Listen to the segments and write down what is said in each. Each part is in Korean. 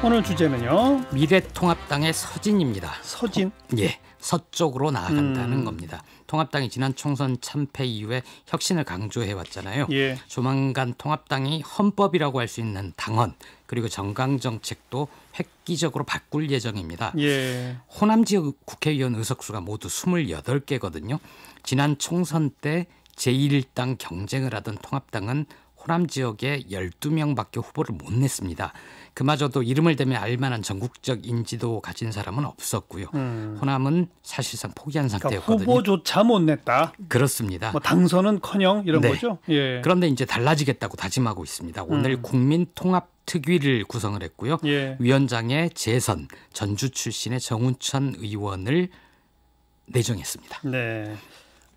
오늘 주제는요. 미래통합당의 서진입니다. 서진? 예, 서쪽으로 나아간다는 겁니다. 통합당이 지난 총선 참패 이후에 혁신을 강조해 왔잖아요. 예. 조만간 통합당이 헌법이라고 할 수 있는 당헌 그리고 정강정책도 획기적으로 바꿀 예정입니다. 예. 호남 지역 국회의원 의석수가 모두 28개거든요. 지난 총선 때 제1당 경쟁을 하던 통합당은 호남 지역에 12명밖에 후보를 못 냈습니다. 그마저도 이름을 대면 알만한 전국적 인지도 가진 사람은 없었고요. 호남은 사실상 포기한 상태였거든요. 그러니까 후보조차 못 냈다. 그렇습니다. 뭐 당선은커녕 이런 네. 거죠. 예. 그런데 이제 달라지겠다고 다짐하고 있습니다. 오늘 국민통합특위를 구성을 했고요. 예. 위원장에 재선 전주 출신의 정운천 의원을 내정했습니다. 네.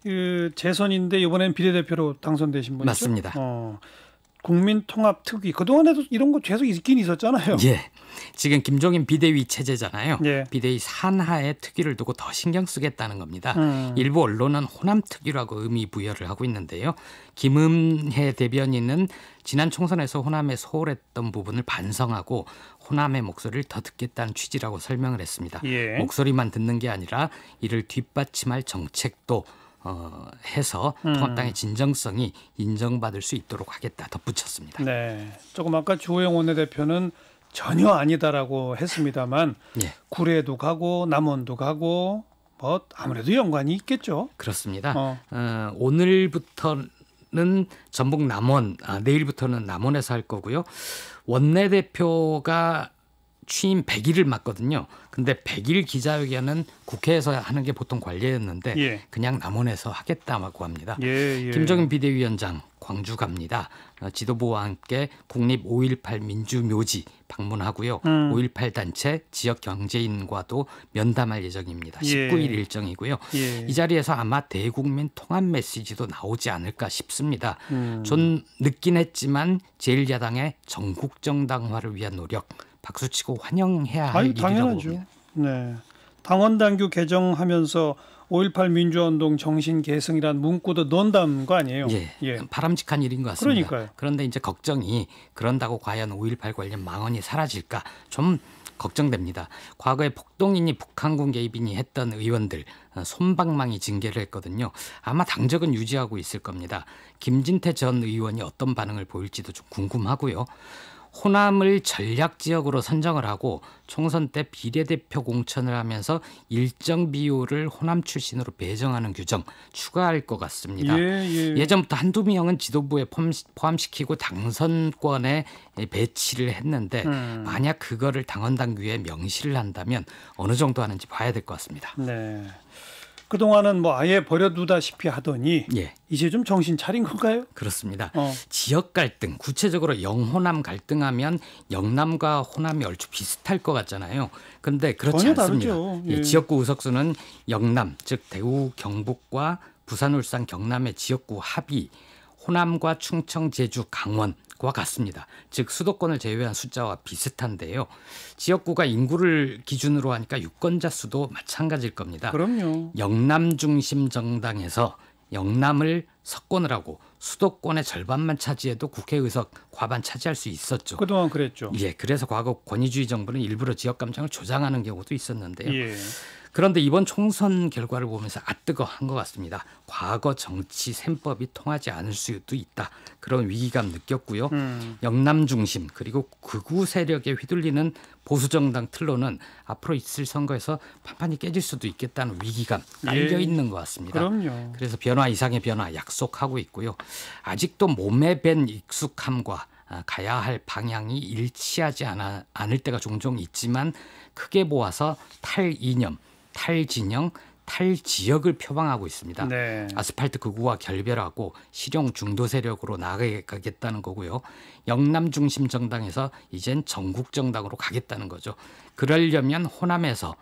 그 재선인데 이번엔 비례대표로 당선되신 분이죠? 맞습니다. 국민통합특위 그동안에도 이런 거 계속 있긴 있었잖아요. 예. 지금 김종인 비대위 체제잖아요. 예. 비대위 산하에 특위를 두고 더 신경 쓰겠다는 겁니다. 일부 언론은 호남 특위라고 의미 부여를 하고 있는데요. 김은혜 대변인은 지난 총선에서 호남에 소홀했던 부분을 반성하고 호남의 목소리를 더 듣겠다는 취지라고 설명을 했습니다. 예. 목소리만 듣는 게 아니라 이를 뒷받침할 정책도 해서 통합당의 진정성이 인정받을 수 있도록 하겠다 덧붙였습니다. 네. 조금 아까 주호영 원내대표는 전혀 아니다라고 했습니다만 예. 구례도 가고 남원도 가고 뭐 아무래도 연관이 있겠죠. 그렇습니다. 오늘부터는 전북 남원, 내일부터는 남원에서 할 거고요. 원내대표가 취임 100일을 맞거든요. 근데 100일 기자회견은 국회에서 하는 게 보통 관례였는데 예. 그냥 남원에서 하겠다고 합니다. 예. 김종인 비대위원장 광주 갑니다. 지도부와 함께 국립 5.18 민주묘지 방문하고요. 5.18 단체 지역 경제인과도 면담할 예정입니다. 19일 일정이고요. 예. 이 자리에서 아마 대국민 통합 메시지도 나오지 않을까 싶습니다. 좀 늦긴 했지만 제1야당의 전국정당화를 위한 노력 박수치고 환영해야 할 일이라고 당연하죠. 봅니다. 네. 당원당규 개정하면서 5.18 민주화운동 정신 계승이란 문구도 넣는다는 거 아니에요? 예, 바람직한 일인 것 같습니다. 그러니까요. 그런데 이제 걱정이 그런다고 과연 5.18 관련 망언이 사라질까 좀 걱정됩니다. 과거에 폭동이니 북한군 개입이니 했던 의원들 솜방망이 징계를 했거든요. 아마 당적은 유지하고 있을 겁니다. 김진태 전 의원이 어떤 반응을 보일지도 좀 궁금하고요. 호남을 전략지역으로 선정을 하고 총선 때 비례대표 공천을 하면서 일정 비율을 호남 출신으로 배정하는 규정 추가할 것 같습니다. 예전부터 한두 명은 지도부에 포함시키고 당선권에 배치를 했는데 만약 그거를 당헌당규에 명시를 한다면 어느 정도 하는지 봐야 될 것 같습니다. 네. 그동안은 뭐 아예 버려두다시피 하더니 예. 이제 좀 정신 차린 건가요? 그렇습니다. 지역 갈등, 구체적으로 영호남 갈등하면 영남과 호남이 얼추 비슷할 것 같잖아요. 그런데 그렇지 전혀 않습니다. 다르죠. 예. 지역구 의석수는 영남, 즉 대구, 경북과 부산, 울산, 경남의 지역구 합이 호남과 충청, 제주, 강원과 같습니다. 즉 수도권을 제외한 숫자와 비슷한데요. 지역구가 인구를 기준으로 하니까 유권자 수도 마찬가지일 겁니다. 그럼요. 영남 중심 정당에서 영남을 석권을 하고 수도권의 절반만 차지해도 국회의석 과반 차지할 수 있었죠. 그동안 그랬죠. 예, 그래서 과거 권위주의 정부는 일부러 지역 감정을 조장하는 경우도 있었는데요. 예. 그런데 이번 총선 결과를 보면서 뜨거한 것 같습니다. 과거 정치 셈법이 통하지 않을 수도 있다. 그런 위기감 느꼈고요. 영남 중심 그리고 극우 세력에 휘둘리는 보수정당 틀로는 앞으로 있을 선거에서 판판이 깨질 수도 있겠다는 위기감 깔려 있는 것 같습니다. 그럼요. 그래서 변화 이상의 변화 약속하고 있고요. 아직도 몸에 밴 익숙함과 가야 할 방향이 일치하지 않을 때가 종종 있지만 크게 모아서 탈이념, 탈진영, 탈지역을 표방하고 있습니다. 네. 아스팔트 극우와 결별하고 실용 중도 세력으로 나아가겠다는 거고요. 영남 중심 정당에서 이젠 전국 정당으로 가겠다는 거죠. 그러려면 호남에서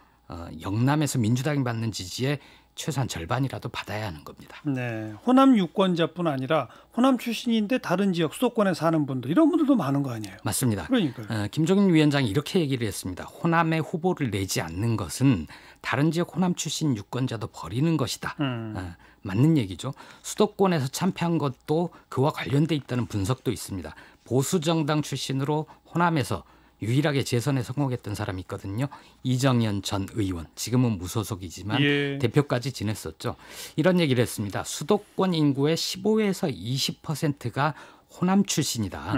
영남에서 민주당이 받는 지지의 최소한 절반이라도 받아야 하는 겁니다. 네, 호남 유권자뿐 아니라 호남 출신인데 다른 지역 수도권에 사는 분들 이런 분들도 많은 거 아니에요? 맞습니다. 그러니까요. 김종인 위원장이 이렇게 얘기를 했습니다. 호남에 후보를 내지 않는 것은 다른 지역 호남 출신 유권자도 버리는 것이다. 맞는 얘기죠. 수도권에서 참패한 것도 그와 관련돼 있다는 분석도 있습니다. 보수 정당 출신으로 호남에서 유일하게 재선에 성공했던 사람이 있거든요. 이정현 전 의원. 지금은 무소속이지만 예. 대표까지 지냈었죠. 이런 얘기를 했습니다. 수도권 인구의 15에서 20%가 호남 출신이다.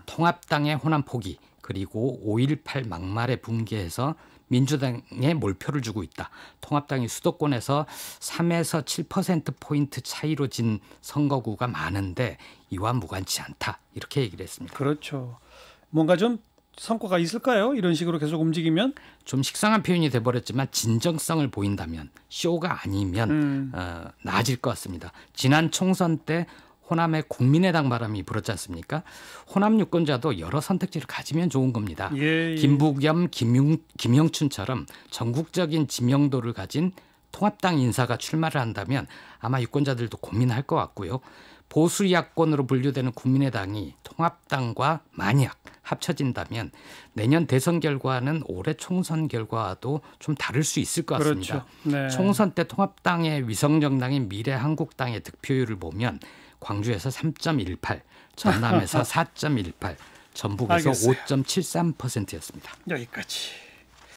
통합당의 호남 포기 그리고 5.18 막말에 붕괴해서 민주당에 몰표를 주고 있다. 통합당이 수도권에서 3에서 7%포인트 차이로 진 선거구가 많은데 이와 무관치 않다. 이렇게 얘기를 했습니다. 그렇죠. 뭔가 좀 성과가 있을까요? 이런 식으로 계속 움직이면? 좀 식상한 표현이 돼버렸지만 진정성을 보인다면 쇼가 아니면 나아질 것 같습니다. 지난 총선 때 호남의 국민의당 바람이 불었지 않습니까? 호남 유권자도 여러 선택지를 가지면 좋은 겁니다. 예. 김부겸, 김영춘처럼 전국적인 지명도를 가진 통합당 인사가 출마를 한다면 아마 유권자들도 고민할 것 같고요. 보수 야권으로 분류되는 국민의당이 통합당과 만약 합쳐진다면 내년 대선 결과는 올해 총선 결과와도 좀 다를 수 있을 것 같습니다. 그렇죠. 네. 총선 때 통합당의 위성정당인 미래한국당의 득표율을 보면 광주에서 3.18, 전남에서 4.18, 전북에서 알겠어요. 5.73%였습니다. 여기까지.